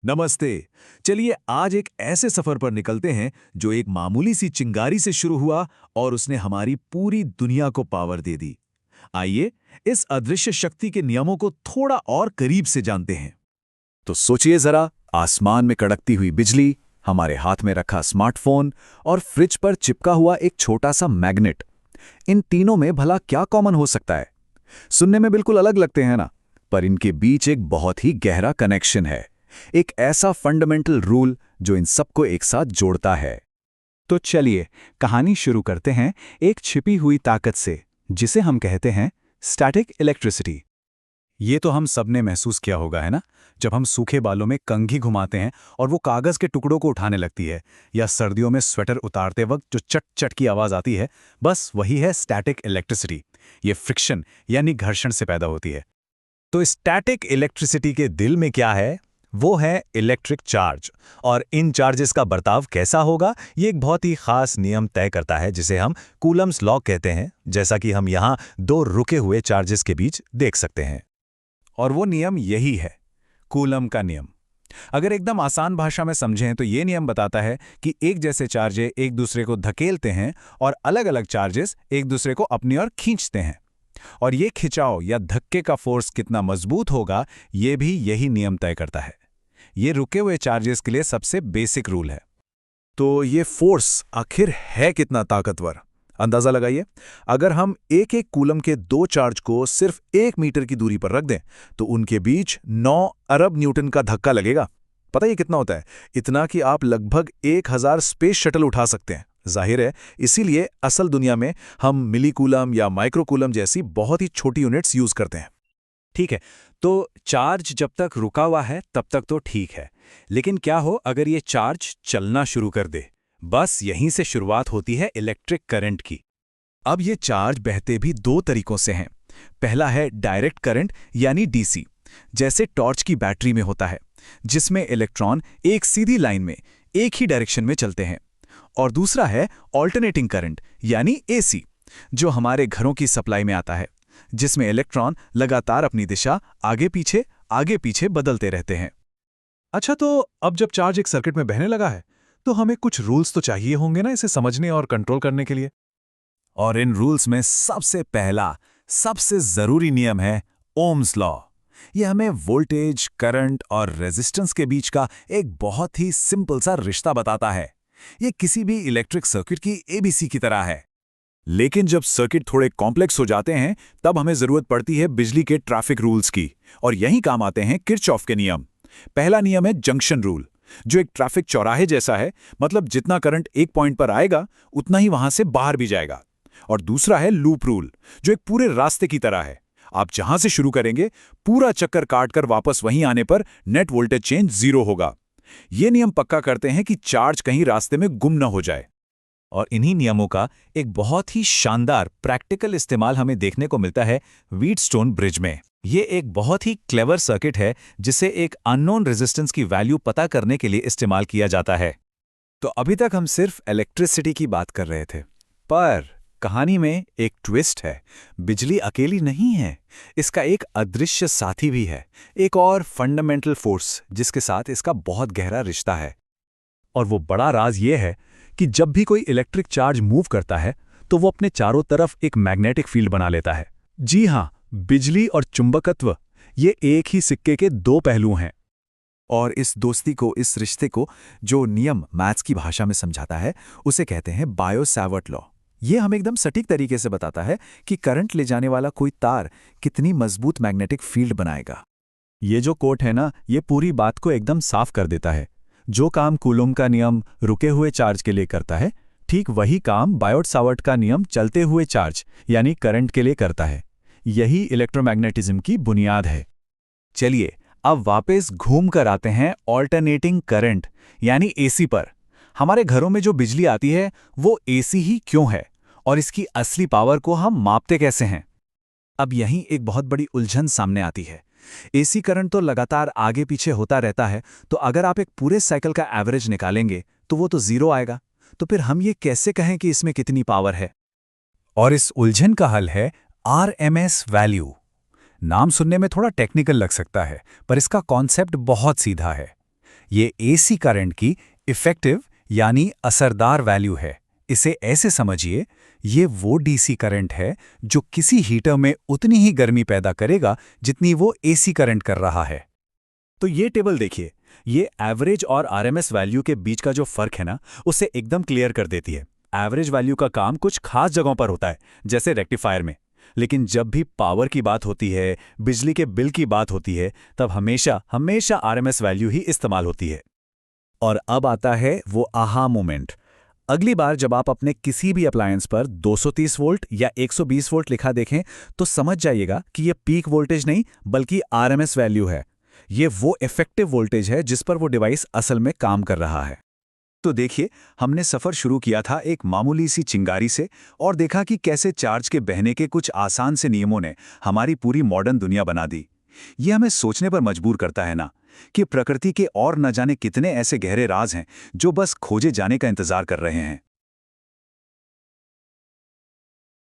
नमस्ते। चलिए आज एक ऐसे सफर पर निकलते हैं जो एक मामूली सी चिंगारी से शुरू हुआ और उसने हमारी पूरी दुनिया को पावर दे दी। आइए इस अदृश्य शक्ति के नियमों को थोड़ा और करीब से जानते हैं। तो सोचिए जरा, आसमान में कड़कती हुई बिजली, हमारे हाथ में रखा स्मार्टफोन और फ्रिज पर चिपका हुआ एक छोटा सा मैग्नेट। इन तीनों में भला क्या कॉमन हो सकता है? सुनने में बिल्कुल अलग लगते हैं ना, पर इनके बीच एक बहुत ही गहरा कनेक्शन है। एक ऐसा फंडामेंटल रूल जो इन सबको एक साथ जोड़ता है। तो चलिए कहानी शुरू करते हैं एक छिपी हुई ताकत से, जिसे हम कहते हैं स्टैटिक इलेक्ट्रिसिटी। ये तो हम सबने महसूस किया होगा, है ना? जब हम सूखे बालों में कंघी घुमाते हैं और वो कागज के टुकड़ों को उठाने लगती है, या सर्दियों में स्वेटर उतारते वक्त जो चट चट की आवाज आती है, बस वही है स्टैटिक इलेक्ट्रिसिटी। ये फ्रिक्शन यानी घर्षण से पैदा होती है। तो स्टैटिक इलेक्ट्रिसिटी के दिल में क्या है? वो है इलेक्ट्रिक चार्ज। और इन चार्जेस का बर्ताव कैसा होगा, ये एक बहुत ही खास नियम तय करता है, जिसे हम कूलम्स लॉ कहते हैं, जैसा कि हम यहाँ दो रुके हुए चार्जेस के बीच देख सकते हैं। और वो नियम यही है, कूलम का नियम। अगर एकदम आसान भाषा में समझें तो ये नियम बताता है कि एक जैसे चार्जेस एक दूसरे को धकेलते हैं और अलग अलग चार्जेस एक दूसरे को अपनी ओर खींचते हैं। और ये खिंचाव या धक्के का फोर्स कितना मजबूत होगा, ये भी यही नियम तय करता है। ये रुके हुए चार्जेस के लिए सबसे बेसिक रूल है। तो ये फोर्स आखिर है कितना ताकतवर? अंदाजा लगाइए। अगर हम एक एक कूलम के दो चार्ज को सिर्फ 1 मीटर की दूरी पर रख दें तो उनके बीच 9 अरब न्यूटन का धक्का लगेगा। पता ये कितना होता है? इतना कि आप लगभग 1000 स्पेस शटल उठा सकते हैं। जाहिर है, इसीलिए असल दुनिया में हम मिलीकूलम या माइक्रोकूलम जैसी बहुत ही छोटी यूनिट्स यूज करते हैं। ठीक है, तो चार्ज जब तक रुका हुआ है तब तक तो ठीक है, लेकिन क्या हो अगर ये चार्ज चलना शुरू कर दे? बस यहीं से शुरुआत होती है इलेक्ट्रिक करंट की। अब ये चार्ज बहते भी दो तरीकों से हैं। पहला है डायरेक्ट करंट यानी डीसी, जैसे टॉर्च की बैटरी में होता है, जिसमें इलेक्ट्रॉन एक सीधी लाइन में एक ही डायरेक्शन में चलते हैं। और दूसरा है ऑल्टरनेटिंग करंट यानी एसी, जो हमारे घरों की सप्लाई में आता है, जिसमें इलेक्ट्रॉन लगातार अपनी दिशा आगे पीछे बदलते रहते हैं। अच्छा, तो अब जब चार्ज एक सर्किट में बहने लगा है तो हमें कुछ रूल्स तो चाहिए होंगे ना, इसे समझने और कंट्रोल करने के लिए। और इन रूल्स में सबसे पहला, सबसे जरूरी नियम है ओम्स लॉ। ये हमें वोल्टेज, करंट और रेजिस्टेंस के बीच का एक बहुत ही सिंपल सा रिश्ता बताता है। ये किसी भी इलेक्ट्रिक सर्किट की एबीसी की तरह है। लेकिन जब सर्किट थोड़े कॉम्प्लेक्स हो जाते हैं तब हमें जरूरत पड़ती है बिजली के ट्रैफिक रूल्स की, और यही काम आते हैं किरचॉफ के नियम। पहला नियम है जंक्शन रूल, जो एक ट्रैफिक चौराहे जैसा है, मतलब जितना करंट एक पॉइंट पर आएगा उतना ही वहां से बाहर भी जाएगा। और दूसरा है लूप रूल, जो एक पूरे रास्ते की तरह है। आप जहां से शुरू करेंगे, पूरा चक्कर काटकर वापस वहीं आने पर नेट वोल्टेज चेंज 0 होगा। ये नियम पक्का करते हैं कि चार्ज कहीं रास्ते में गुम न हो जाए। और इन्हीं नियमों का एक बहुत ही शानदार प्रैक्टिकल इस्तेमाल हमें देखने को मिलता है व्हीटस्टोन ब्रिज में। ये एक बहुत ही क्लेवर सर्किट है, जिसे एक अननोन रेजिस्टेंस की वैल्यू पता करने के लिए इस्तेमाल किया जाता है। तो अभी तक हम सिर्फ इलेक्ट्रिसिटी की बात कर रहे थे, पर कहानी में एक ट्विस्ट है। बिजली अकेली नहीं है, इसका एक अदृश्य साथी भी है, एक और फंडामेंटल फोर्स जिसके साथ इसका बहुत गहरा रिश्ता है। और वो बड़ा राज ये है कि जब भी कोई इलेक्ट्रिक चार्ज मूव करता है तो वो अपने चारों तरफ एक मैग्नेटिक फील्ड बना लेता है। जी हाँ, बिजली और चुंबकत्व, ये एक ही सिक्के के दो पहलू हैं। और इस दोस्ती को, इस रिश्ते को, जो नियम मैथ्स की भाषा में समझाता है, उसे कहते हैं बायो-सावर्ट लॉ। ये हमें एकदम सटीक तरीके से बताता है कि करंट ले जाने वाला कोई तार कितनी मजबूत मैग्नेटिक फील्ड बनाएगा। ये जो कोट है ना, ये पूरी बात को एकदम साफ कर देता है। जो काम कूलम का नियम रुके हुए चार्ज के लिए करता है, ठीक वही काम बायोट-सावर्ट का नियम चलते हुए चार्ज यानी करंट के लिए करता है। यही इलेक्ट्रोमैग्नेटिज्म की बुनियाद है। चलिए अब वापस घूम कर आते हैं ऑल्टरनेटिंग करंट यानी एसी पर। हमारे घरों में जो बिजली आती है वो एसी ही क्यों है, और इसकी असली पावर को हम मापते कैसे हैं? अब यहीं एक बहुत बड़ी उलझन सामने आती है। एसी करंट तो लगातार आगे पीछे होता रहता है, तो अगर आप एक पूरे साइकिल का एवरेज निकालेंगे तो वो तो 0 आएगा। तो फिर हम ये कैसे कहें कि इसमें कितनी पावर है? और इस उलझन का हल है आरएमएस वैल्यू। नाम सुनने में थोड़ा टेक्निकल लग सकता है, पर इसका कॉन्सेप्ट बहुत सीधा है। ये एसी करंट की इफेक्टिव यानी असरदार वैल्यू है। इसे ऐसे समझिए, ये वो डीसी करंट है जो किसी हीटर में उतनी ही गर्मी पैदा करेगा जितनी वो एसी करंट कर रहा है। तो ये टेबल देखिए, ये एवरेज और आरएमएस वैल्यू के बीच का जो फर्क है ना, उसे एकदम क्लियर कर देती है। एवरेज वैल्यू का काम कुछ खास जगहों पर होता है, जैसे रेक्टिफायर में। लेकिन जब भी पावर की बात होती है, बिजली के बिल की बात होती है, तब हमेशा हमेशा आरएमएस वैल्यू ही इस्तेमाल होती है। और अब आता है वो आहा मोमेंट। अगली बार जब आप अपने किसी भी अप्लायंस पर 230 वोल्ट या 120 वोल्ट लिखा देखें, तो समझ जाइएगा कि ये पीक वोल्टेज नहीं बल्कि आरएमएस वैल्यू है। ये वो इफेक्टिव वोल्टेज है जिस पर वो डिवाइस असल में काम कर रहा है। तो देखिए, हमने सफर शुरू किया था एक मामूली सी चिंगारी से और देखा कि कैसे चार्ज के बहने के कुछ आसान से नियमों ने हमारी पूरी मॉडर्न दुनिया बना दी। ये हमें सोचने पर मजबूर करता है ना, कि प्रकृति के और न जाने कितने ऐसे गहरे राज हैं जो बस खोजे जाने का इंतजार कर रहे हैं।